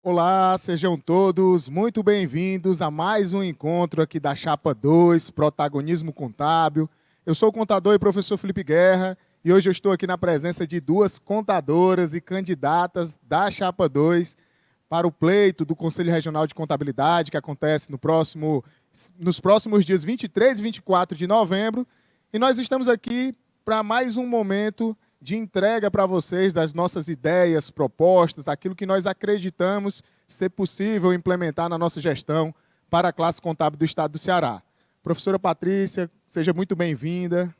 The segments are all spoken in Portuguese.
Olá, sejam todos muito bem-vindos a mais um encontro aqui da Chapa 2, Protagonismo Contábil. Eu sou o contador e professor Felipe Guerra e hoje eu estou aqui na presença de duas contadoras e candidatas da Chapa 2 para o pleito do Conselho Regional de Contabilidade, que acontece nos próximos dias 23 e 24 de novembro. E nós estamos aqui para mais um momento de entrega para vocês das nossas ideias, propostas, aquilo que nós acreditamos ser possível implementar na nossa gestão para a classe contábil do Estado do Ceará. Professora Patrícia, seja muito bem-vinda.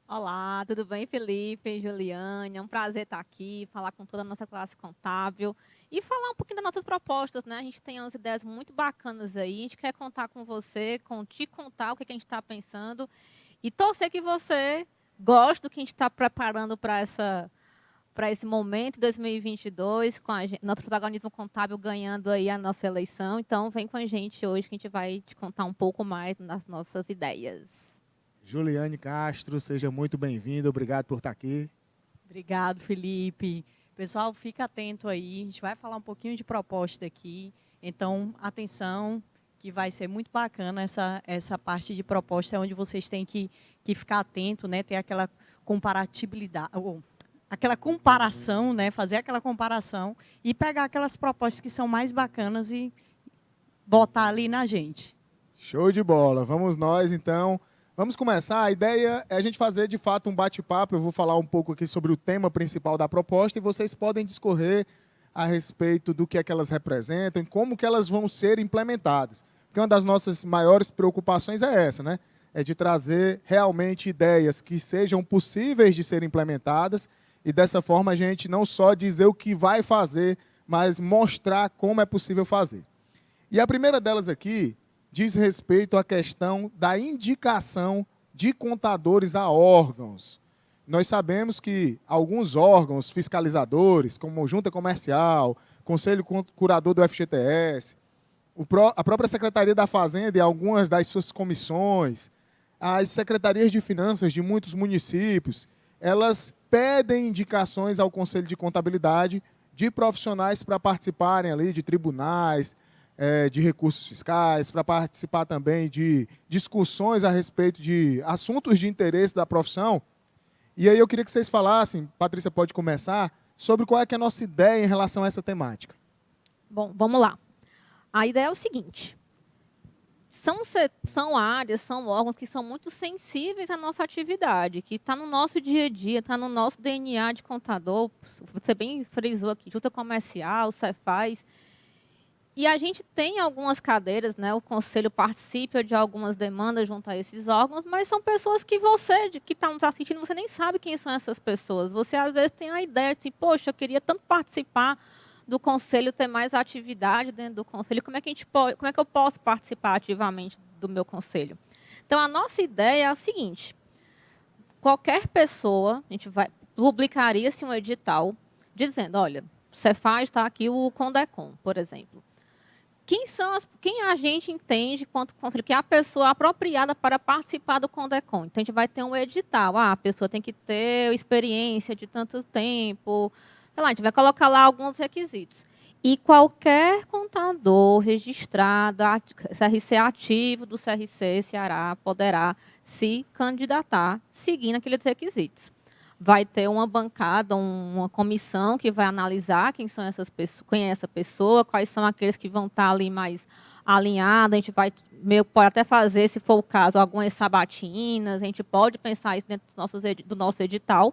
Olá, tudo bem, Felipe, Juliane? É um prazer estar aqui, falar com toda a nossa classe contábil e falar um pouquinho das nossas propostas, né? A gente tem umas ideias muito bacanas aí, a gente quer contar com você, te contar o que a gente está pensando e torcer que você goste do que a gente está preparando para esse momento, 2022, com nosso protagonismo contábil ganhando aí a nossa eleição. Então, vem com a gente hoje que a gente vai te contar um pouco mais das nossas ideias. Juliane Castro, seja muito bem-vinda, obrigado por estar aqui. Obrigado, Felipe. Pessoal, fica atento aí, a gente vai falar um pouquinho de proposta aqui, então, atenção, que vai ser muito bacana essa parte de proposta, onde vocês têm que ficar atento, né, ter aquela comparatibilidade, aquela comparação, né, fazer aquela comparação e pegar aquelas propostas que são mais bacanas e botar ali na gente. Show de bola, vamos nós então. Vamos começar. A ideia é a gente fazer, de fato, um bate-papo. Eu vou falar um pouco aqui sobre o tema principal da proposta e vocês podem discorrer a respeito do que é que elas representam e como que elas vão ser implementadas. Porque uma das nossas maiores preocupações é essa, né? É de trazer realmente ideias que sejam possíveis de serem implementadas e, dessa forma, a gente não só dizer o que vai fazer, mas mostrar como é possível fazer. E a primeira delas aqui diz respeito à questão da indicação de contadores a órgãos. Nós sabemos que alguns órgãos fiscalizadores, como Junta Comercial, Conselho Curador do FGTS, a própria Secretaria da Fazenda e algumas das suas comissões, as secretarias de finanças de muitos municípios, elas pedem indicações ao Conselho de Contabilidade de profissionais para participarem ali de tribunais, de recursos fiscais, para participar também de discussões a respeito de assuntos de interesse da profissão. E aí eu queria que vocês falassem, Patrícia pode começar, sobre qual é que é a nossa ideia em relação a essa temática. Bom, vamos lá. A ideia é o seguinte, são áreas, são órgãos que são muito sensíveis à nossa atividade, que está no nosso dia a dia, está no nosso DNA de contador, você bem frisou aqui, Junta Comercial, Cefaz. E a gente tem algumas cadeiras, né? O conselho participa de algumas demandas junto a esses órgãos, mas são pessoas que você, que está nos assistindo, você nem sabe quem são essas pessoas. Você, às vezes, tem a ideia de assim, poxa, eu queria tanto participar do conselho, ter mais atividade dentro do conselho. Como é que eu posso participar ativamente do meu conselho? Então, a nossa ideia é a seguinte, qualquer pessoa, a gente publicaria-se um edital dizendo, olha, você faz, está aqui o Condecom, por exemplo. Quem a gente entende quanto conselho, que é a pessoa apropriada para participar do Condecom. Então, a gente vai ter um edital. A pessoa tem que ter experiência de tanto tempo. Sei lá, a gente vai colocar lá alguns requisitos. E qualquer contador registrado, CRC ativo do CRC Ceará, poderá se candidatar seguindo aqueles requisitos. Vai ter uma bancada, uma comissão que vai analisar quem são essas pessoas, quem é essa pessoa, quais são aqueles que vão estar ali mais alinhados. A gente pode até fazer, se for o caso, algumas sabatinas. A gente pode pensar isso dentro do nosso edital.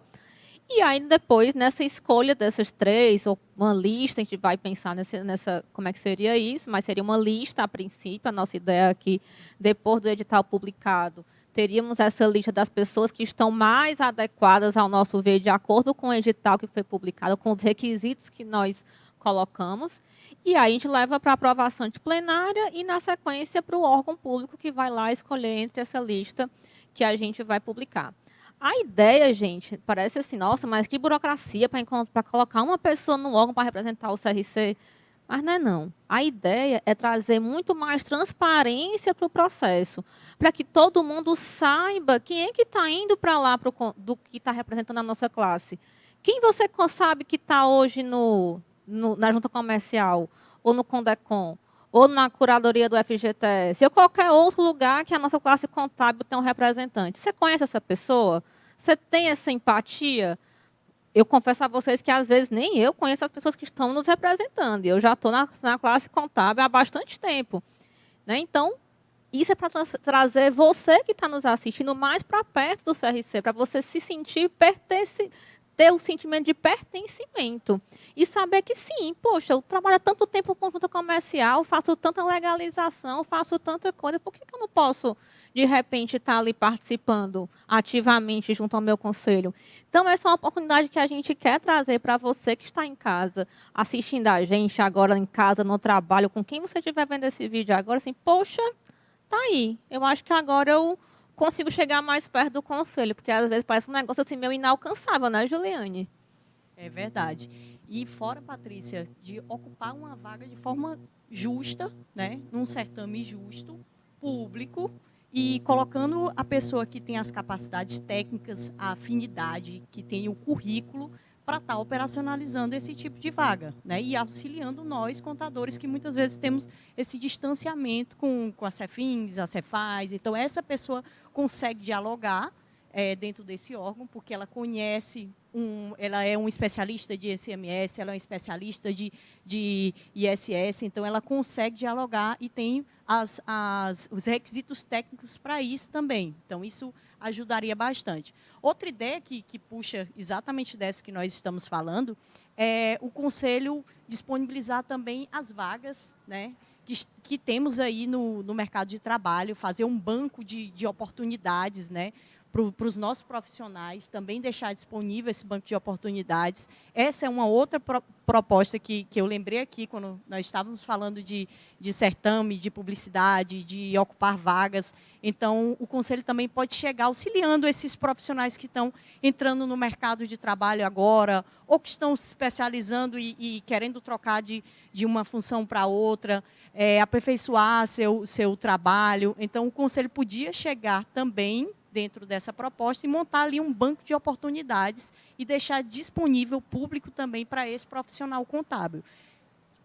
E aí, depois, nessa escolha dessas três, ou uma lista, a gente vai pensar nessa como é que seria isso, mas seria uma lista a princípio. A nossa ideia é que, depois do edital publicado, teríamos essa lista das pessoas que estão mais adequadas, ao nosso ver, de acordo com o edital que foi publicado, com os requisitos que nós colocamos. E aí a gente leva para aprovação de plenária e, na sequência, para o órgão público que vai lá escolher entre essa lista que a gente vai publicar. A ideia, gente, parece assim, nossa, mas que burocracia para colocar uma pessoa no órgão para representar o CRC. Mas não é não. A ideia é trazer muito mais transparência para o processo, para que todo mundo saiba quem é que está indo para lá do que está representando a nossa classe. Quem você sabe que está hoje na junta comercial? ou no Condecon, ou na curadoria do FGTS, ou qualquer outro lugar que a nossa classe contábil tem um representante. Você conhece essa pessoa? Você tem essa empatia? Eu confesso a vocês que, às vezes, nem eu conheço as pessoas que estão nos representando. Eu já estou na classe contábil há bastante tempo. Né? Então, isso é para trazer você que está nos assistindo mais para perto do CRC, para você se sentir ter o sentimento de pertencimento. E saber que, sim, poxa, eu trabalho há tanto tempo com junta comercial, faço tanta legalização, faço tanta coisa, por que eu não posso, de repente, estar ali participando ativamente junto ao meu conselho? Então, essa é uma oportunidade que a gente quer trazer para você que está em casa, assistindo a gente agora em casa, no trabalho, com quem você estiver vendo esse vídeo agora, assim, poxa, tá aí. Eu acho que agora eu consigo chegar mais perto do conselho, porque às vezes parece um negócio assim meio inalcançável, né, Juliane? É verdade. E fora, Patrícia, de ocupar uma vaga de forma justa, né, num certame justo, público, e colocando a pessoa que tem as capacidades técnicas, a afinidade, que tem o currículo, para estar operacionalizando esse tipo de vaga, né? E auxiliando nós, contadores, que muitas vezes temos esse distanciamento com a Cefins, a Cefaz. Então, essa pessoa consegue dialogar dentro desse órgão, porque ela conhece, ela é um especialista de ICMS, ela é um especialista de ISS, então ela consegue dialogar e tem os requisitos técnicos para isso também. Então, isso ajudaria bastante. Outra ideia que puxa exatamente dessa que nós estamos falando é o Conselho disponibilizar também as vagas, né, que temos aí no mercado de trabalho, fazer um banco de oportunidades, né, para os nossos profissionais, também deixar disponível esse banco de oportunidades. Essa é uma outra proposta que eu lembrei aqui, quando nós estávamos falando de certame, de publicidade, de ocupar vagas. Então, o Conselho também pode chegar auxiliando esses profissionais que estão entrando no mercado de trabalho agora, ou que estão se especializando e querendo trocar de uma função para outra, aperfeiçoar seu trabalho. Então, o Conselho podia chegar também dentro dessa proposta e montar ali um banco de oportunidades e deixar disponível público também para esse profissional contábil.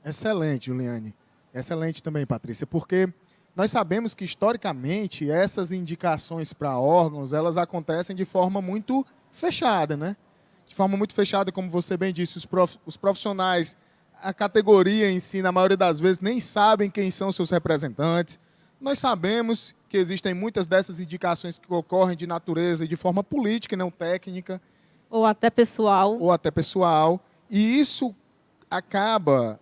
Excelente, Juliane. Excelente também, Patrícia, porque nós sabemos que, historicamente, essas indicações para órgãos, elas acontecem de forma muito fechada, né? De forma muito fechada, como você bem disse, os profissionais, a categoria em si, na maioria das vezes, nem sabem quem são seus representantes. Nós sabemos que existem muitas dessas indicações que ocorrem de natureza e de forma política e não técnica. Ou até pessoal. Ou até pessoal. E isso acaba...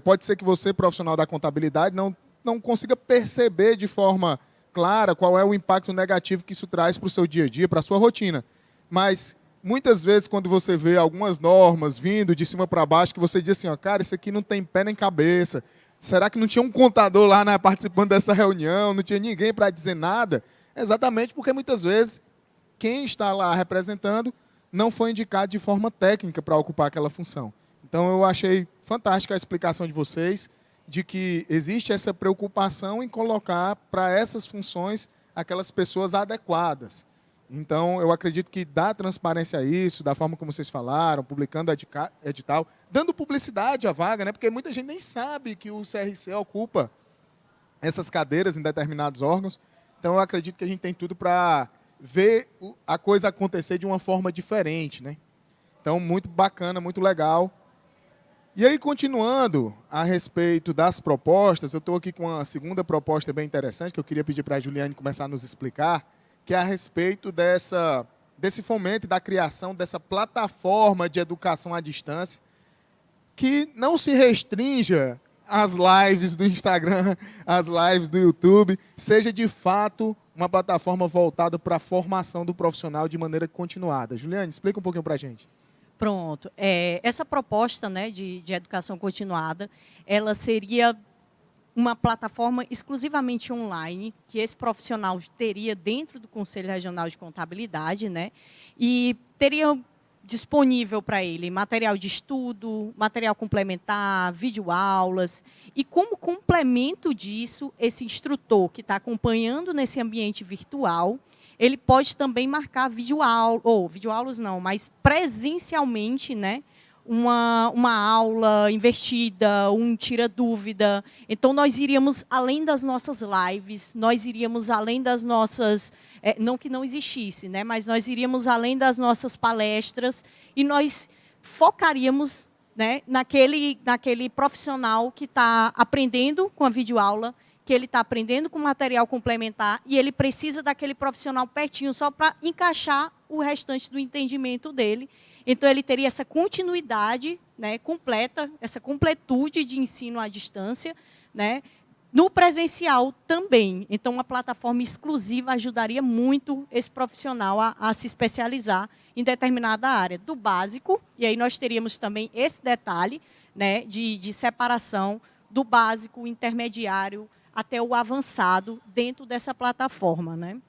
pode ser que você, profissional da contabilidade, não consiga perceber de forma clara qual é o impacto negativo que isso traz para o seu dia a dia, para a sua rotina. Mas, muitas vezes, quando você vê algumas normas vindo de cima para baixo, que você diz assim, ó, cara, isso aqui não tem pé nem cabeça. Será que não tinha um contador lá, né, participando dessa reunião, não tinha ninguém para dizer nada? Exatamente porque, muitas vezes, quem está lá representando não foi indicado de forma técnica para ocupar aquela função. Então, eu achei fantástica a explicação de vocês, de que existe essa preocupação em colocar para essas funções aquelas pessoas adequadas. Então, eu acredito que dá transparência a isso, da forma como vocês falaram, publicando edital, dando publicidade à vaga, né? Porque muita gente nem sabe que o CRC ocupa essas cadeiras em determinados órgãos. Então, eu acredito que a gente tem tudo para ver a coisa acontecer de uma forma diferente, né? Então, muito bacana, muito legal. E aí, continuando a respeito das propostas, eu estou aqui com uma segunda proposta bem interessante, que eu queria pedir para a Juliane começar a nos explicar, que é a respeito desse fomento e da criação dessa plataforma de educação à distância, que não se restrinja às lives do Instagram, às lives do YouTube, seja de fato uma plataforma voltada para a formação do profissional de maneira continuada. Juliane, explica um pouquinho para a gente. Pronto. Essa proposta, né, de educação continuada, ela seria uma plataforma exclusivamente online, que esse profissional teria dentro do Conselho Regional de Contabilidade, né, e teria disponível para ele material de estudo, material complementar, videoaulas, e como complemento disso, esse instrutor que está acompanhando nesse ambiente virtual, ele pode também marcar videoaulas não, mas presencialmente, né, uma aula invertida, um tira-dúvida. Então, nós iríamos além das nossas lives, nós iríamos além das nossas... não que não existisse, né? Mas nós iríamos além das nossas palestras e nós focaríamos, né, naquele profissional que está aprendendo com a videoaula, que ele está aprendendo com material complementar e ele precisa daquele profissional pertinho só para encaixar o restante do entendimento dele. Então, ele teria essa continuidade, né, completa, essa completude de ensino à distância, né, no presencial também. Então, uma plataforma exclusiva ajudaria muito esse profissional a se especializar em determinada área, do básico, e aí nós teríamos também esse detalhe, né, de separação do básico, o intermediário, até o avançado dentro dessa plataforma, né?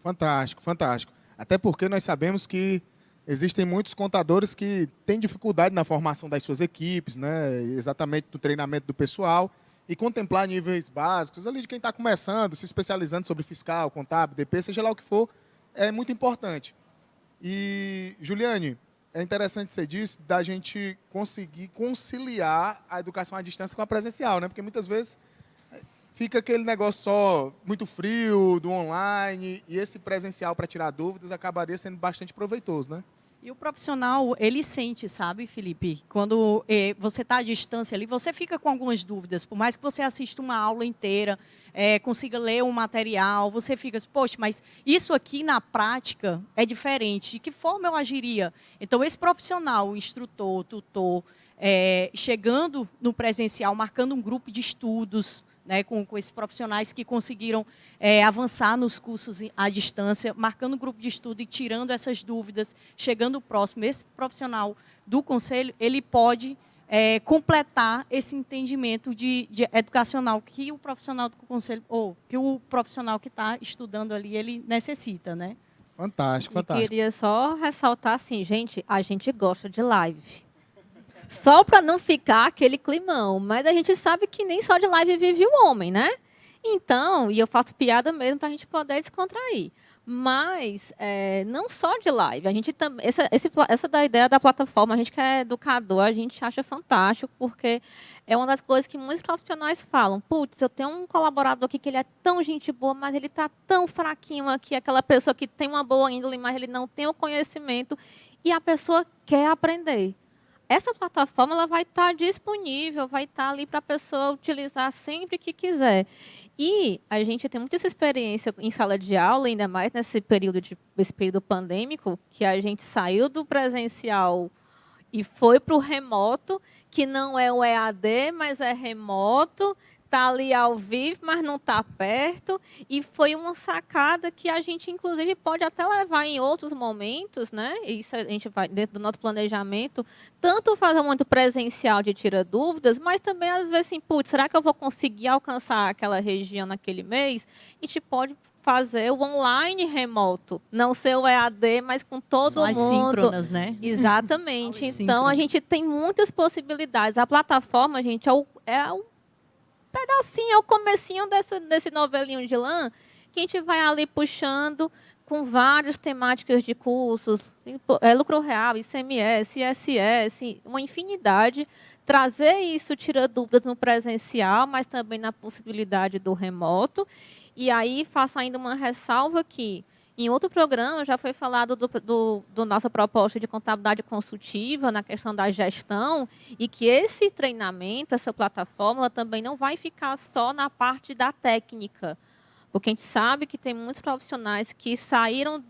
Fantástico, fantástico. Até porque nós sabemos que existem muitos contadores que têm dificuldade na formação das suas equipes, né? Exatamente no treinamento do pessoal, e contemplar níveis básicos ali de quem está começando, se especializando sobre fiscal, contábil, DP, seja lá o que for, é muito importante. E, Juliane, é interessante você disse da gente conseguir conciliar a educação à distância com a presencial, né? Porque muitas vezes fica aquele negócio só muito frio, do online, e esse presencial para tirar dúvidas acabaria sendo bastante proveitoso, né? E o profissional, ele sente, sabe, Felipe? Quando você está à distância ali, você fica com algumas dúvidas. Por mais que você assista uma aula inteira, consiga ler um material, você fica assim, poxa, mas isso aqui na prática é diferente. De que forma eu agiria? Então, esse profissional, o instrutor, o tutor, chegando no presencial, marcando um grupo de estudos, né, com esses profissionais que conseguiram avançar nos cursos à distância, marcando um grupo de estudo e tirando essas dúvidas, chegando próximo. Esse profissional do conselho, ele pode completar esse entendimento de educacional que o profissional do conselho, ou que o profissional que está estudando ali, ele necessita, né? Fantástico, E fantástico. queria só ressaltar assim, gente, a gente gosta de live. Só para não ficar aquele climão. Mas a gente sabe que nem só de live vive o homem, né? Então, e eu faço piada mesmo para a gente poder descontrair. Mas não só de live. A gente também, essa da ideia da plataforma, a gente que é educador, a gente acha fantástico, porque é uma das coisas que muitos profissionais falam. Putz, eu tenho um colaborador aqui que ele é tão gente boa, mas ele está tão fraquinho aqui, aquela pessoa que tem uma boa índole, mas ele não tem o conhecimento, e a pessoa quer aprender. Essa plataforma ela vai estar disponível, vai estar ali para a pessoa utilizar sempre que quiser. E a gente tem muita essa experiência em sala de aula, ainda mais nesse período pandêmico, que a gente saiu do presencial e foi para o remoto, que não é o EAD, mas é remoto, está ali ao vivo, mas não está perto. E foi uma sacada que a gente, inclusive, pode até levar em outros momentos, né? Isso a gente vai, dentro do nosso planejamento, tanto fazer muito presencial de tira dúvidas, mas também, às vezes, assim, putz, será que eu vou conseguir alcançar aquela região naquele mês? A gente pode fazer o online remoto, não ser o EAD, mas com todo São as mundo. síncronas, né? Exatamente. Aulas Então, a síncronas. gente tem muitas possibilidades. A plataforma, gente, é o pedacinho, é o comecinho desse novelinho de lã, que a gente vai ali puxando com várias temáticas de cursos, lucro real, ICMS, ISS, uma infinidade. Trazer isso, tira dúvidas no presencial, mas também na possibilidade do remoto. E aí, faço ainda uma ressalva aqui. Em outro programa, já foi falado do nossa proposta de contabilidade consultiva na questão da gestão e que esse treinamento, essa plataforma, ela também não vai ficar só na parte da técnica. Porque a gente sabe que tem muitos profissionais que saíram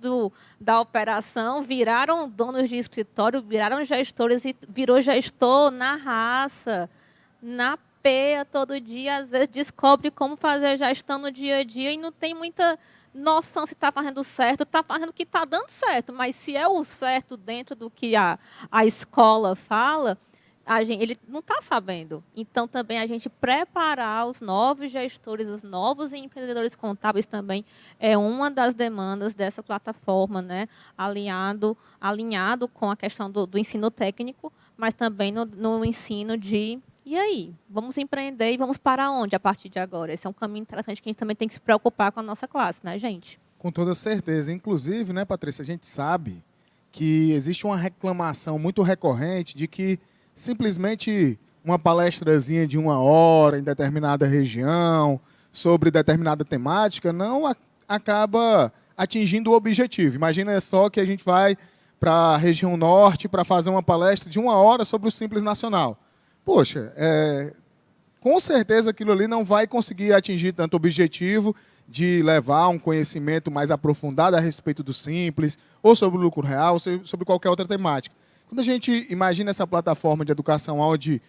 da operação, viraram donos de escritório, viraram gestores e virou gestor na raça, na peia, todo dia. Às vezes descobre como fazer gestão no dia a dia e não tem muita noção se está fazendo certo, está fazendo o que está dando certo, mas se é o certo dentro do que a escola fala, ele não está sabendo. Então, também a gente preparar os novos gestores, os novos empreendedores contábeis também é uma das demandas dessa plataforma, né? alinhado com a questão do ensino técnico, mas também no ensino de... E aí, vamos empreender e vamos para onde a partir de agora? Esse é um caminho interessante que a gente também tem que se preocupar com a nossa classe, né, gente? Com toda certeza. Inclusive, né, Patrícia, a gente sabe que existe uma reclamação muito recorrente de que simplesmente uma palestrazinha de 1 hora em determinada região, sobre determinada temática, não acaba atingindo o objetivo. Imagina só que a gente vai para a região norte para fazer uma palestra de 1 hora sobre o Simples Nacional. Poxa, com certeza aquilo ali não vai conseguir atingir tanto objetivo de levar um conhecimento mais aprofundado a respeito do Simples, ou sobre o lucro real, ou sobre qualquer outra temática. Quando a gente imagina essa plataforma de educação onde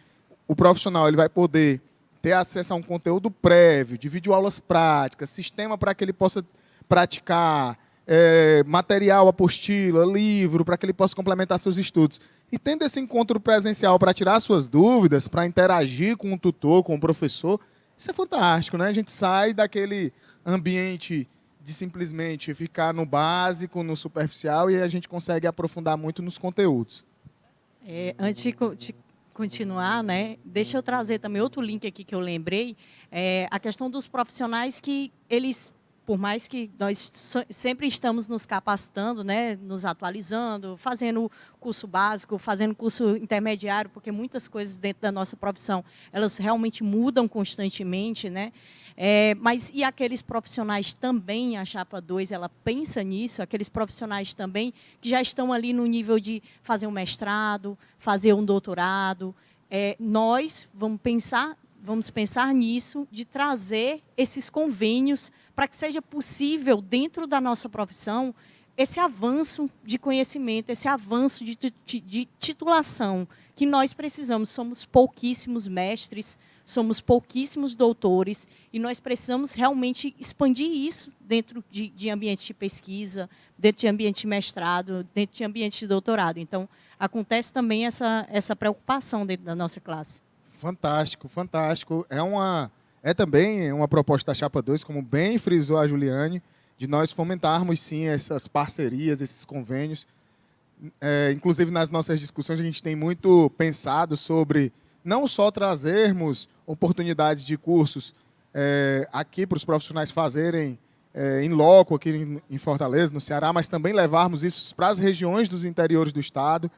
o profissional ele vai poder ter acesso a um conteúdo prévio, de videoaulas práticas, sistema para que ele possa praticar, material, apostila, livro, para que ele possa complementar seus estudos. E tendo esse encontro presencial para tirar suas dúvidas, para interagir com o tutor, com o professor, isso é fantástico, né? A gente sai daquele ambiente de simplesmente ficar no básico, no superficial, e a gente consegue aprofundar muito nos conteúdos. Antes de continuar, né, deixa eu trazer também outro link aqui que eu lembrei, a questão dos profissionais que eles, por mais que nós sempre estamos nos capacitando, né, nos atualizando, fazendo curso básico, fazendo curso intermediário, porque muitas coisas dentro da nossa profissão, elas realmente mudam constantemente, né? Mas e aqueles profissionais também, a Chapa 2, ela pensa nisso, aqueles profissionais também que já estão ali no nível de fazer um mestrado, fazer um doutorado. Nós vamos pensar nisso, de trazer esses convênios para que seja possível, dentro da nossa profissão, esse avanço de conhecimento, esse avanço de titulação que nós precisamos. Somos pouquíssimos mestres, somos pouquíssimos doutores, e nós precisamos realmente expandir isso dentro de ambiente de pesquisa, dentro de ambiente de mestrado, dentro de ambiente de doutorado. Então, acontece também essa preocupação dentro da nossa classe. Fantástico, fantástico. É também uma proposta da Chapa 2, como bem frisou a Juliane, de nós fomentarmos, sim, essas parcerias, esses convênios. Inclusive, nas nossas discussões, a gente tem muito pensado sobre não só trazermos oportunidades de cursos aqui para os profissionais fazerem em loco, aqui em Fortaleza, no Ceará, mas também levarmos isso para as regiões dos interiores do Estado.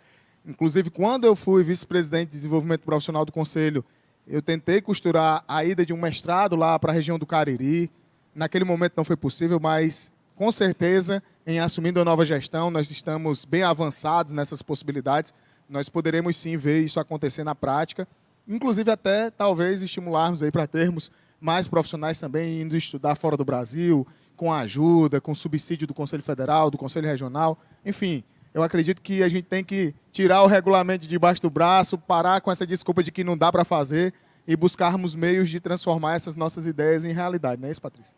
Inclusive, quando eu fui vice-presidente de desenvolvimento profissional do Conselho, eu tentei costurar a ida de um mestrado lá para a região do Cariri. Naquele momento não foi possível, mas, com certeza, em assumindo a nova gestão, nós estamos bem avançados nessas possibilidades. Nós poderemos, sim, ver isso acontecer na prática, inclusive até, talvez, estimularmos aí para termos mais profissionais também indo estudar fora do Brasil, com ajuda, com subsídio do Conselho Federal, do Conselho Regional, enfim. Eu acredito que a gente tem que tirar o regulamento de debaixo do braço, parar com essa desculpa de que não dá para fazer e buscarmos meios de transformar essas nossas ideias em realidade. Não é isso, Patrícia?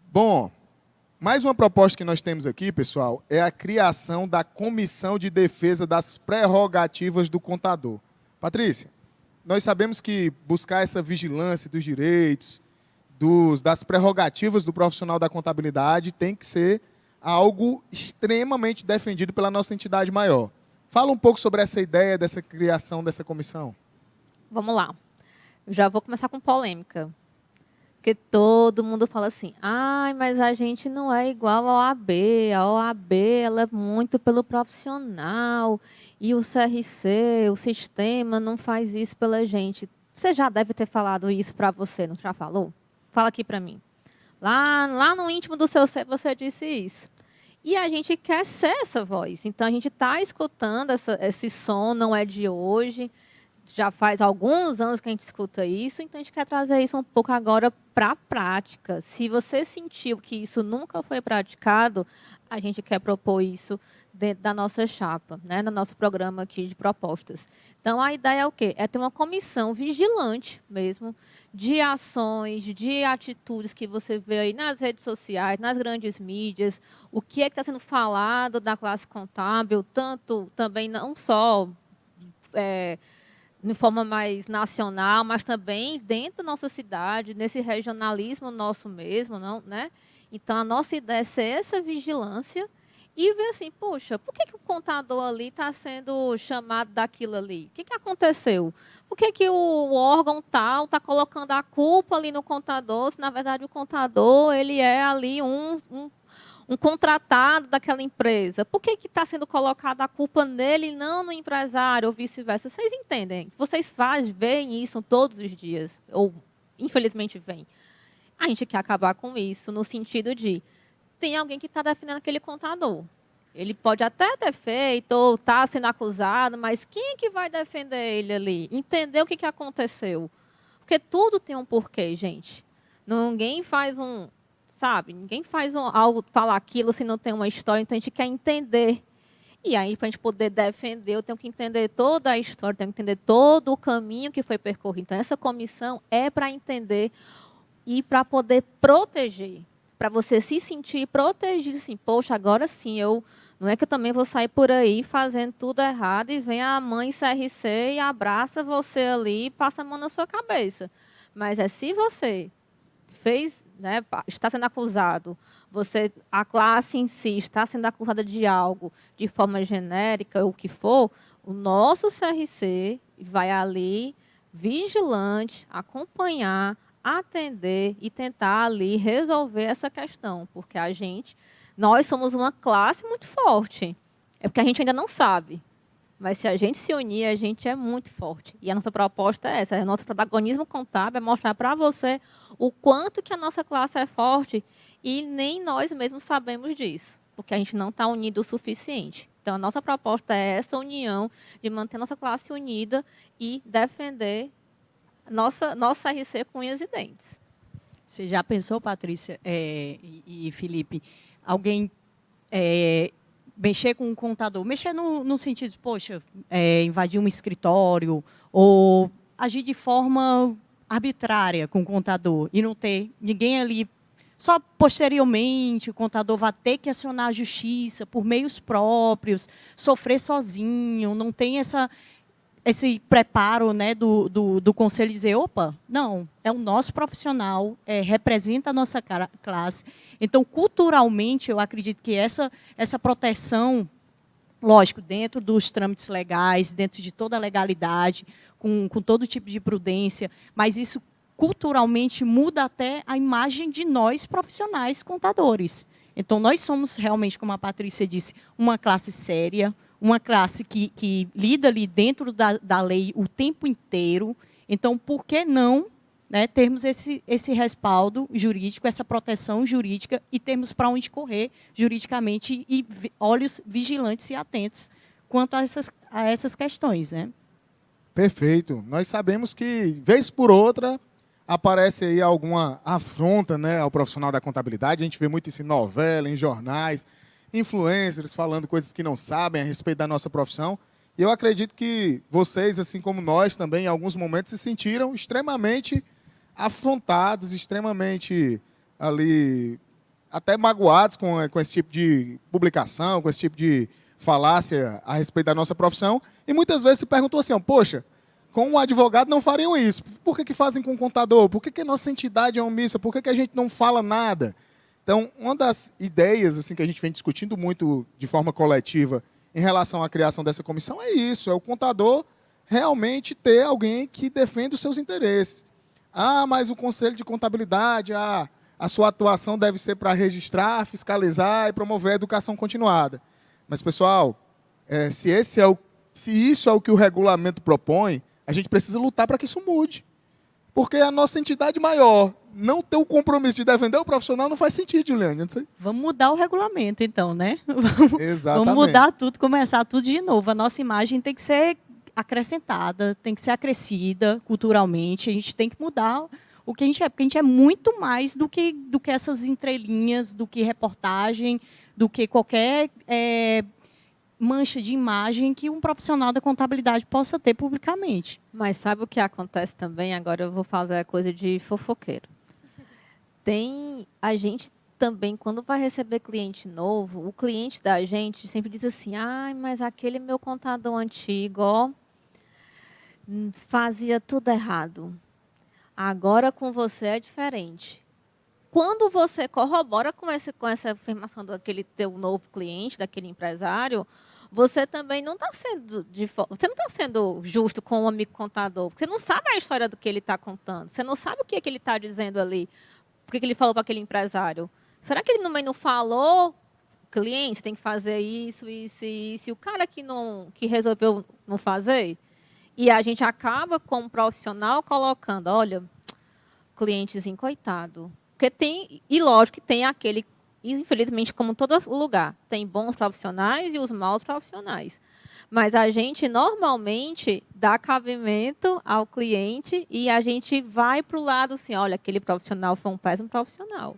Bom, mais uma proposta que nós temos aqui, pessoal, é a criação da Comissão de Defesa das Prerrogativas do Contador. Patrícia, nós sabemos que buscar essa vigilância dos direitos, das prerrogativas do profissional da contabilidade tem que ser algo extremamente defendido pela nossa entidade maior. Fala um pouco sobre essa ideia dessa criação dessa comissão. Vamos lá. Eu já vou começar com polêmica. Porque todo mundo fala assim, mas a gente não é igual ao OAB. A OAB ela é muito pelo profissional. E o CRC, o sistema, não faz isso pela gente. Você já deve ter falado isso para você, não já falou? Fala aqui para mim. Lá no íntimo do seu ser, você disse isso. E a gente quer ser essa voz. Então, a gente está escutando esse som, não é de hoje. Já faz alguns anos que a gente escuta isso, então a gente quer trazer isso um pouco agora para a prática. Se você sentiu que isso nunca foi praticado, a gente quer propor isso dentro da nossa chapa, né, no nosso programa aqui de propostas. Então, a ideia é o quê? É ter uma comissão vigilante mesmo, de ações, de atitudes que você vê aí nas redes sociais, nas grandes mídias, o que é que está sendo falado da classe contábil, tanto também não só de forma mais nacional, mas também dentro da nossa cidade, nesse regionalismo nosso mesmo, não, né? Então, a nossa ideia é ser essa vigilância e ver assim, poxa, por que o contador ali está sendo chamado daquilo ali? O que aconteceu? Por que o órgão tal está colocando a culpa ali no contador, se na verdade o contador ele é ali um contratado daquela empresa. Por que está sendo colocada a culpa nele e não no empresário, ou vice-versa? Vocês entendem? Vocês veem isso todos os dias, ou infelizmente veem. A gente quer acabar com isso, no sentido de, tem alguém que está defendendo aquele contador. Ele pode até ter feito, ou está sendo acusado, mas quem é que vai defender ele ali? Entender o que aconteceu. Porque tudo tem um porquê, gente. Ninguém faz ninguém faz algo, falar aquilo se não tem uma história, então a gente quer entender. E aí, para a gente poder defender, eu tenho que entender toda a história, tenho que entender todo o caminho que foi percorrido. Então, essa comissão é para entender e para poder proteger, para você se sentir protegido, assim, poxa, agora sim, não é que eu também vou sair por aí fazendo tudo errado e vem a mãe CRC e abraça você ali e passa a mão na sua cabeça. Mas se você fez, né, está sendo acusado, a classe em si está sendo acusada de algo de forma genérica, ou o que for, o nosso CRC vai ali, vigilante, acompanhar, atender e tentar ali resolver essa questão, porque nós somos uma classe muito forte. É porque a gente ainda não sabe. Mas se a gente se unir, a gente é muito forte. E a nossa proposta é essa. O nosso protagonismo contábil é mostrar para você o quanto que a nossa classe é forte e nem nós mesmos sabemos disso, porque a gente não está unido o suficiente. Então, a nossa proposta é essa união de manter a nossa classe unida e defender nossa RC com unhas e dentes. Você já pensou, Patrícia e Felipe, alguém mexer com um contador, mexer no sentido de, poxa, invadir um escritório ou agir de forma arbitrária com o contador e não ter ninguém ali, só posteriormente o contador vai ter que acionar a justiça por meios próprios, sofrer sozinho, não tem esse preparo, né, do conselho dizer, opa, não, é o nosso profissional, representa a nossa classe. Então, culturalmente, eu acredito que essa proteção, lógico, dentro dos trâmites legais, dentro de toda a legalidade, com todo tipo de prudência, mas isso culturalmente muda até a imagem de nós profissionais contadores. Então, nós somos realmente, como a Patrícia disse, uma classe séria, uma classe que lida ali dentro da lei o tempo inteiro. Então, por que não, né, termos esse respaldo jurídico, essa proteção jurídica e termos para onde correr juridicamente e olhos vigilantes e atentos quanto a essas questões, né? Perfeito. Nós sabemos que, vez por outra, aparece aí alguma afronta, né, ao profissional da contabilidade. A gente vê muito isso em novela, em jornais, influencers falando coisas que não sabem a respeito da nossa profissão. E eu acredito que vocês, assim como nós também, em alguns momentos se sentiram extremamente afrontados, extremamente ali até magoados com esse tipo de publicação, com esse tipo de falácia a respeito da nossa profissão. E muitas vezes se perguntou assim, poxa, com um advogado não fariam isso. Por que fazem com o contador? Por que a nossa entidade é omissa? Por que a gente não fala nada? Então, uma das ideias assim, que a gente vem discutindo muito de forma coletiva em relação à criação dessa comissão é isso, é o contador realmente ter alguém que defenda os seus interesses. Mas o Conselho de Contabilidade, a sua atuação deve ser para registrar, fiscalizar e promover a educação continuada. Mas, pessoal, se isso é o que o regulamento propõe, a gente precisa lutar para que isso mude. Porque a nossa entidade maior não ter o compromisso de defender o profissional não faz sentido, Juliane. Não sei. Vamos mudar o regulamento, então, né? Exatamente. Vamos mudar tudo, começar tudo de novo. A nossa imagem tem que ser acrescentada, tem que ser acrescida culturalmente. A gente tem que mudar o que a gente é, porque a gente é muito mais do que essas entrelinhas, do que reportagem, do que qualquer mancha de imagem que um profissional da contabilidade possa ter publicamente. Mas sabe o que acontece também? Agora eu vou fazer a coisa de fofoqueiro. A gente também, quando vai receber cliente novo, o cliente da gente sempre diz assim, mas aquele meu contador antigo, ó, fazia tudo errado. Agora com você é diferente. Quando você corrobora com essa afirmação daquele teu novo cliente, daquele empresário, você também não está sendo justo com o amigo contador. Você não sabe a história do que ele está contando. Você não sabe o que ele está dizendo ali. O que ele falou para aquele empresário. será que ele também não falou, cliente, você tem que fazer isso, isso e isso, e o cara que resolveu não fazer? E a gente acaba, como profissional, colocando, olha, clientezinho, coitado. Porque e lógico que tem aquele, infelizmente, como todo lugar, tem bons profissionais e os maus profissionais. Mas a gente, normalmente, dá cabimento ao cliente e a gente vai para o lado assim, olha, aquele profissional foi um péssimo profissional.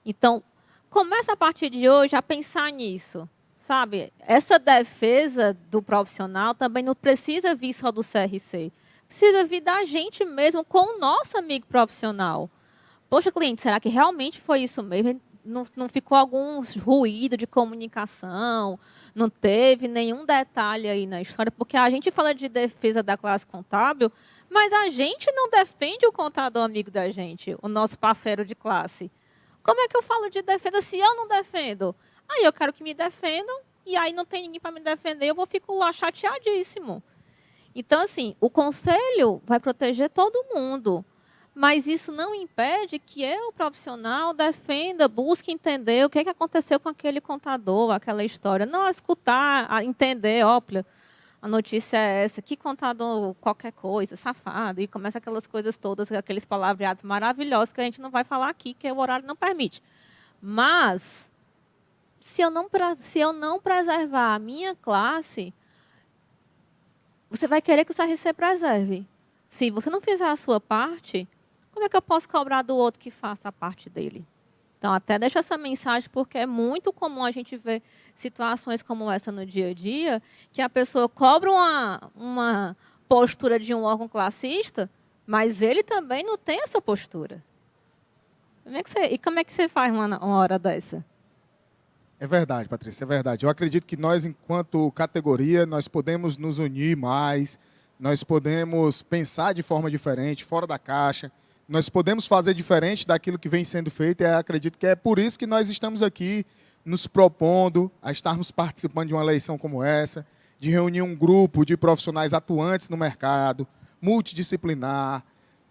Então, começa a partir de hoje a pensar nisso. Sabe, essa defesa do profissional também não precisa vir só do CRC. Precisa vir da gente mesmo com o nosso amigo profissional. Poxa, cliente, será que realmente foi isso mesmo? Não ficou algum ruído de comunicação? Não teve nenhum detalhe aí na história? Porque a gente fala de defesa da classe contábil, mas a gente não defende o contador amigo da gente, o nosso parceiro de classe. Como é que eu falo de defesa se eu não defendo? Aí eu quero que me defendam, e aí não tem ninguém para me defender, eu fico lá chateadíssimo. Então, assim, o conselho vai proteger todo mundo, mas isso não impede que eu, profissional, defenda, busque entender o que aconteceu com aquele contador, aquela história. Não escutar, entender, olha, a notícia é essa, que contador qualquer coisa, safado, e começa aquelas coisas todas, aqueles palavreados maravilhosos que a gente não vai falar aqui, que o horário não permite. Mas, se eu não preservar a minha classe, você vai querer que o CRC preserve. Se você não fizer a sua parte, como é que eu posso cobrar do outro que faça a parte dele? Então, até deixo essa mensagem, porque é muito comum a gente ver situações como essa no dia a dia, que a pessoa cobra uma postura de um órgão classista, mas ele também não tem essa postura. Como é que você faz uma hora dessa? É verdade, Patrícia, é verdade. Eu acredito que nós, enquanto categoria, nós podemos nos unir mais, nós podemos pensar de forma diferente, fora da caixa, nós podemos fazer diferente daquilo que vem sendo feito, e acredito que é por isso que nós estamos aqui nos propondo a estarmos participando de uma eleição como essa, de reunir um grupo de profissionais atuantes no mercado, multidisciplinar,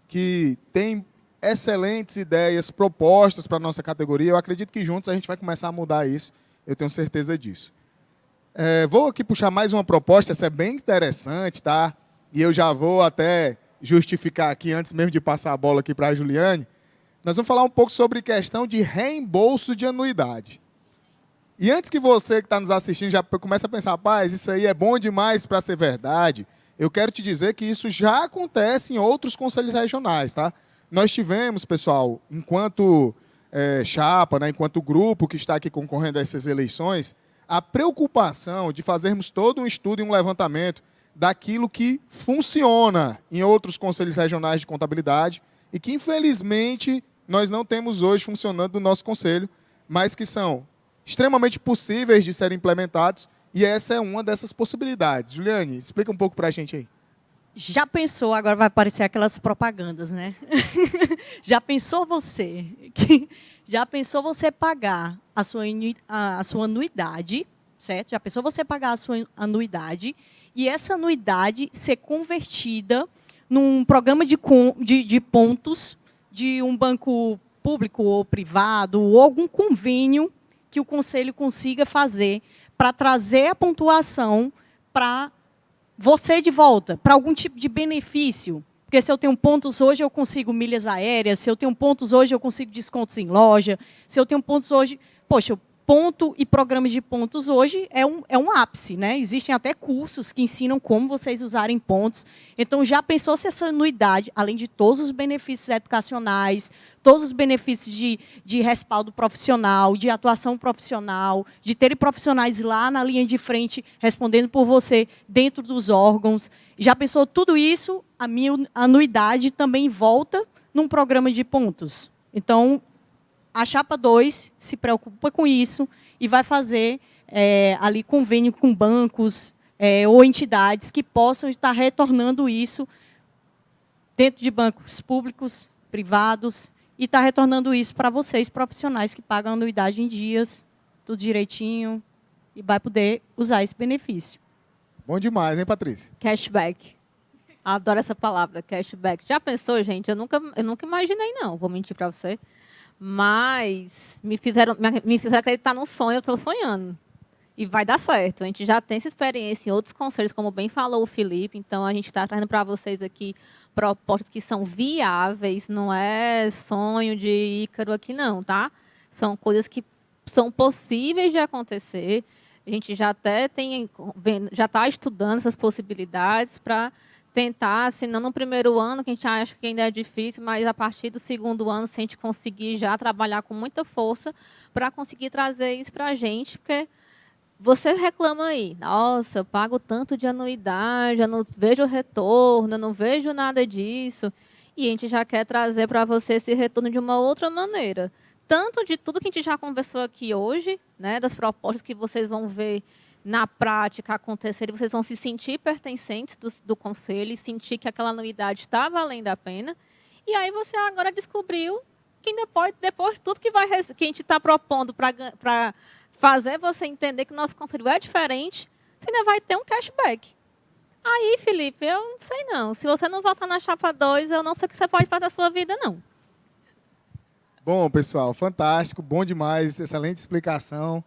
que tem excelentes ideias, propostas para a nossa categoria. Eu acredito que juntos a gente vai começar a mudar isso, eu tenho certeza disso. Vou aqui puxar mais uma proposta, essa é bem interessante, tá? E eu já vou até justificar aqui, antes mesmo de passar a bola aqui para a Juliane. Nós vamos falar um pouco sobre questão de reembolso de anuidade. E antes que você que está nos assistindo já comece a pensar, rapaz, isso aí é bom demais para ser verdade, eu quero te dizer que isso já acontece em outros conselhos regionais, tá? Nós tivemos, pessoal, enquanto chapa, né, enquanto grupo que está aqui concorrendo a essas eleições, a preocupação de fazermos todo um estudo e um levantamento daquilo que funciona em outros conselhos regionais de contabilidade e que, infelizmente, nós não temos hoje funcionando no nosso conselho, mas que são extremamente possíveis de serem implementados, e essa é uma dessas possibilidades. Juliane, explica um pouco para a gente aí. Já pensou, agora vai aparecer aquelas propagandas, né? Já pensou você? Já pensou você pagar a sua anuidade, certo? Já pensou você pagar a sua anuidade e essa anuidade ser convertida num programa de pontos de um banco público ou privado, ou algum convênio que o conselho consiga fazer para trazer a pontuação para você de volta, para algum tipo de benefício. Porque se eu tenho pontos hoje, eu consigo milhas aéreas, se eu tenho pontos hoje, eu consigo descontos em loja, se eu tenho pontos hoje... Poxa, ponto e programas de pontos hoje é um ápice, né? Existem até cursos que ensinam como vocês usarem pontos. Então, já pensou se essa anuidade, além de todos os benefícios educacionais, todos os benefícios de respaldo profissional, de atuação profissional, de terem profissionais lá na linha de frente respondendo por você dentro dos órgãos. Já pensou tudo isso? A minha anuidade também volta num programa de pontos. Então, a Chapa 2 se preocupa com isso e vai fazer ali convênio com bancos ou entidades que possam estar retornando isso dentro de bancos públicos, privados, e estar retornando isso para vocês, profissionais que pagam anuidade em dias, tudo direitinho, e vai poder usar esse benefício. Bom demais, hein, Patrícia? Cashback. Adoro essa palavra, cashback. Já pensou, gente? Eu nunca imaginei, não, vou mentir para você. Mas me fizeram acreditar no sonho, eu estou sonhando. E vai dar certo. A gente já tem essa experiência em outros conselhos, como bem falou o Felipe. Então, a gente está trazendo para vocês aqui propostas que são viáveis. Não é sonho de Ícaro aqui, não, tá? São coisas que são possíveis de acontecer. A gente já até já está estudando essas possibilidades para tentar, se não no primeiro ano, que a gente acha que ainda é difícil, mas a partir do segundo ano, se a gente conseguir já trabalhar com muita força para conseguir trazer isso para a gente, porque você reclama aí, nossa, eu pago tanto de anuidade, eu não vejo retorno, eu não vejo nada disso. E a gente já quer trazer para você esse retorno de uma outra maneira. Tanto de tudo que a gente já conversou aqui hoje, né, das propostas que vocês vão ver na prática acontecer, e vocês vão se sentir pertencentes do conselho e sentir que aquela anuidade está valendo a pena. E aí você agora descobriu que depois de tudo que a gente está propondo para fazer você entender que o nosso conselho é diferente, você ainda vai ter um cashback. Aí, Felipe, eu não sei não. Se você não votar na chapa 2, eu não sei o que você pode fazer da sua vida, não. Bom, pessoal, fantástico, bom demais, excelente explicação.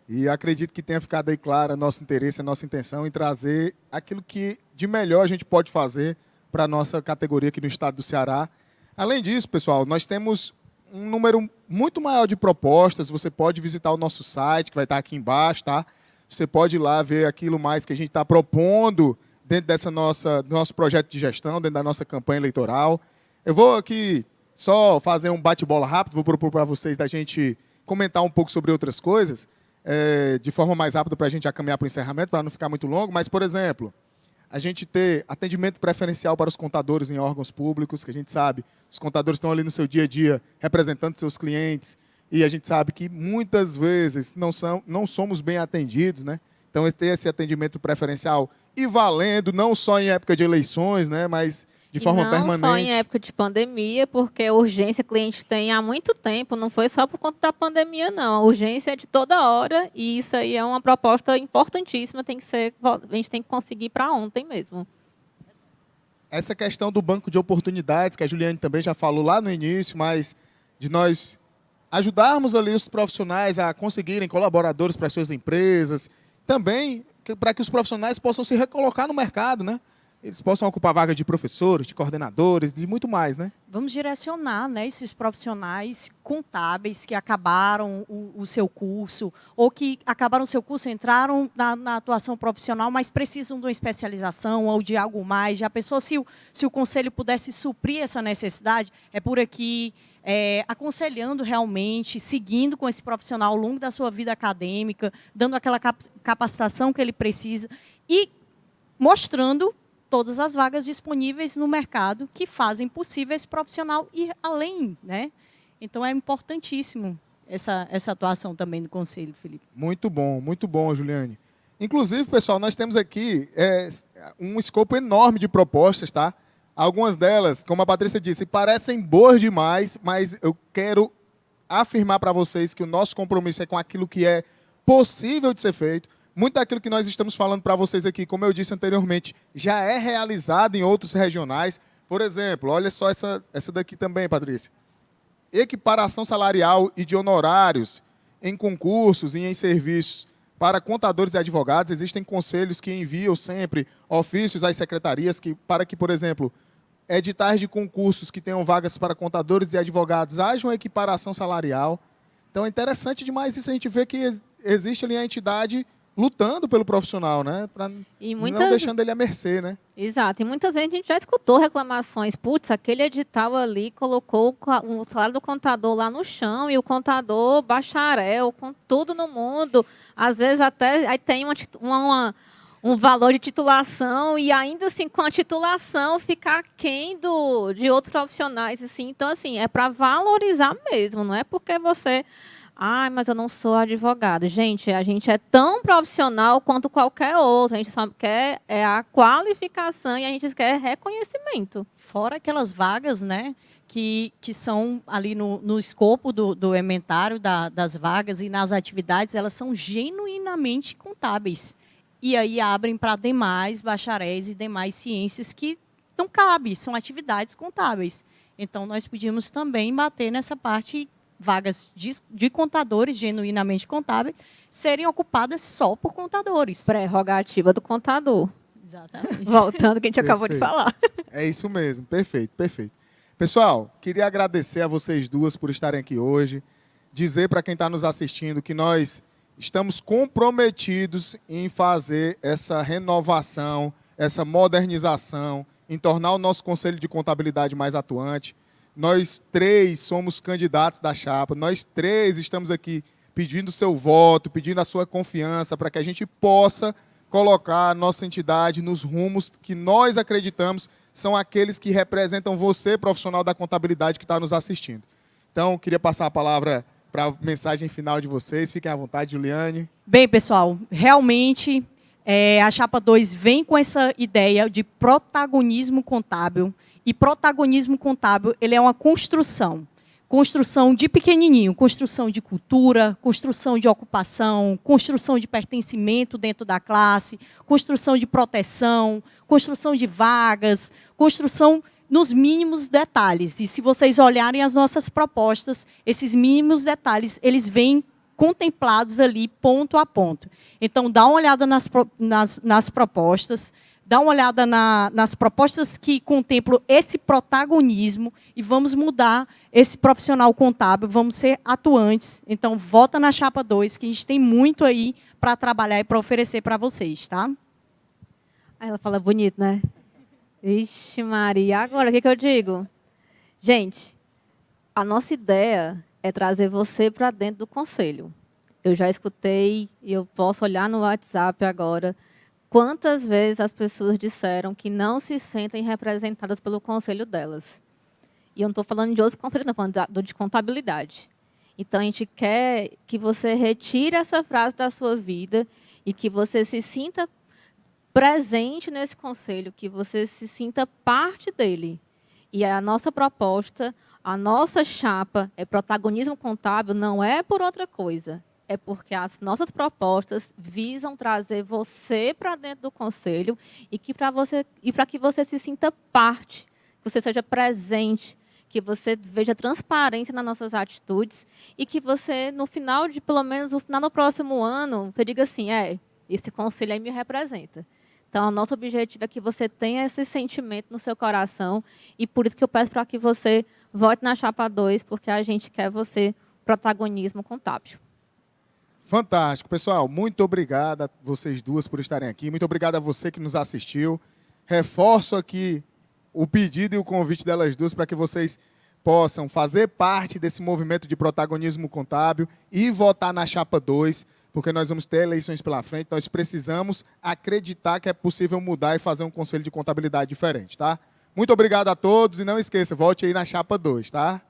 E acredito que tenha ficado aí claro nosso interesse, a nossa intenção em trazer aquilo que de melhor a gente pode fazer para a nossa categoria aqui no estado do Ceará. Além disso, pessoal, nós temos um número muito maior de propostas. Você pode visitar o nosso site, que vai estar aqui embaixo, tá? Você pode ir lá ver aquilo mais que a gente está propondo dentro do nosso projeto de gestão, dentro da nossa campanha eleitoral. Eu vou aqui só fazer um bate-bola rápido, vou propor para vocês da gente comentar um pouco sobre outras coisas, de forma mais rápida para a gente já caminhar para o encerramento, para não ficar muito longo. Mas, por exemplo, a gente ter atendimento preferencial para os contadores em órgãos públicos, que a gente sabe, os contadores estão ali no seu dia a dia, representando seus clientes, e a gente sabe que muitas vezes não somos bem atendidos, né? Então, ter esse atendimento preferencial e valendo, não só em época de eleições, né, mas de forma permanente. Não só em época de pandemia, porque a urgência que o cliente tem há muito tempo, não foi só por conta da pandemia, não. A urgência é de toda hora, e isso aí é uma proposta importantíssima, a gente tem que conseguir para ontem mesmo. Essa questão do banco de oportunidades, que a Juliane também já falou lá no início, mas de nós ajudarmos ali os profissionais a conseguirem colaboradores para as suas empresas, também para que os profissionais possam se recolocar no mercado, né? Eles possam ocupar vaga de professores, de coordenadores, de muito mais, né? Vamos direcionar, né, esses profissionais contábeis que acabaram o seu curso, ou que acabaram o seu curso, entraram na atuação profissional, mas precisam de uma especialização ou de algo mais. Já pensou se o conselho pudesse suprir essa necessidade? É por aqui, aconselhando realmente, seguindo com esse profissional ao longo da sua vida acadêmica, dando aquela capacitação que ele precisa e mostrando todas as vagas disponíveis no mercado que fazem possível esse profissional ir além, né? Então, é importantíssimo essa atuação também do Conselho, Felipe. Muito bom, Juliane. Inclusive, pessoal, nós temos aqui um escopo enorme de propostas, tá? Algumas delas, como a Patrícia disse, parecem boas demais, mas eu quero afirmar para vocês que o nosso compromisso é com aquilo que é possível de ser feito. Muito daquilo que nós estamos falando para vocês aqui, como eu disse anteriormente, já é realizado em outros regionais. Por exemplo, olha só essa daqui também, Patrícia. Equiparação salarial e de honorários em concursos e em serviços para contadores e advogados. Existem conselhos que enviam sempre ofícios às secretarias para que, por exemplo, editais de concursos que tenham vagas para contadores e advogados haja uma equiparação salarial. Então, é interessante demais isso, a gente vê que existe ali a entidade lutando pelo profissional, né? Não deixando ele à mercê, né? Exato. E muitas vezes a gente já escutou reclamações. Putz, aquele edital ali colocou o salário do contador lá no chão e o contador bacharel, com tudo no mundo. Às vezes até aí tem um valor de titulação e ainda assim com a titulação ficar aquém de outros profissionais. Assim. Então, assim, é para valorizar mesmo, não é porque você... mas eu não sou advogado. Gente, a gente é tão profissional quanto qualquer outro. A gente só quer a qualificação e a gente quer reconhecimento. Fora aquelas vagas, né, que são ali no escopo do ementário das vagas e nas atividades, elas são genuinamente contábeis. E aí abrem para demais bacharéis e demais ciências que não cabem, são atividades contábeis. Então, nós podíamos também bater nessa parte vagas de contadores, genuinamente contábeis, serem ocupadas só por contadores. Prerrogativa do contador. Exatamente. Voltando ao que a gente acabou de Perfeito. falar. É isso mesmo, perfeito, perfeito. Pessoal, queria agradecer a vocês duas por estarem aqui hoje, dizer para quem está nos assistindo que nós estamos comprometidos em fazer essa renovação, essa modernização, em tornar o nosso Conselho de Contabilidade mais atuante. Nós três somos candidatos da chapa, nós três estamos aqui pedindo seu voto, pedindo a sua confiança para que a gente possa colocar a nossa entidade nos rumos que nós acreditamos são aqueles que representam você, profissional da contabilidade que está nos assistindo. Então, queria passar a palavra para a mensagem final de vocês. Fiquem à vontade, Juliane. Bem, pessoal, realmente a Chapa 2 vem com essa ideia de protagonismo contábil. E protagonismo contábil, ele é uma construção. Construção de pequenininho, construção de cultura, construção de ocupação, construção de pertencimento dentro da classe, construção de proteção, construção de vagas, construção nos mínimos detalhes. E se vocês olharem as nossas propostas, esses mínimos detalhes, eles vêm contemplados ali ponto a ponto. Então, dá uma olhada nas propostas, dá uma olhada nas propostas que contemplam esse protagonismo e vamos mudar esse profissional contábil, vamos ser atuantes. Então, vota na Chapa 2, que a gente tem muito aí para trabalhar e para oferecer para vocês, tá? Aí ela fala bonito, né? Ixi, Maria, agora o que eu digo? Gente, a nossa ideia é trazer você para dentro do conselho. Eu já escutei, e eu posso olhar no WhatsApp agora, quantas vezes as pessoas disseram que não se sentem representadas pelo conselho delas. E eu não estou falando de outros conselhos, estou falando de contabilidade. Então, a gente quer que você retire essa frase da sua vida e que você se sinta presente nesse conselho, que você se sinta parte dele. E a nossa proposta, a nossa chapa é protagonismo contábil, não é por outra coisa. É porque as nossas propostas visam trazer você para dentro do conselho e para que você se sinta parte, que você seja presente, que você veja transparência nas nossas atitudes e que você, no final de, pelo menos no final do próximo ano, você diga assim, esse conselho aí me representa. Então, o nosso objetivo é que você tenha esse sentimento no seu coração e por isso que eu peço para que você vote na Chapa 2, porque a gente quer você protagonismo contábil. Fantástico. Pessoal, muito obrigado a vocês duas por estarem aqui. Muito obrigado a você que nos assistiu. Reforço aqui o pedido e o convite delas duas para que vocês possam fazer parte desse movimento de protagonismo contábil e votar na Chapa 2, porque nós vamos ter eleições pela frente, nós precisamos acreditar que é possível mudar e fazer um conselho de contabilidade diferente, tá? Muito obrigado a todos e não esqueça, volte aí na Chapa 2, tá?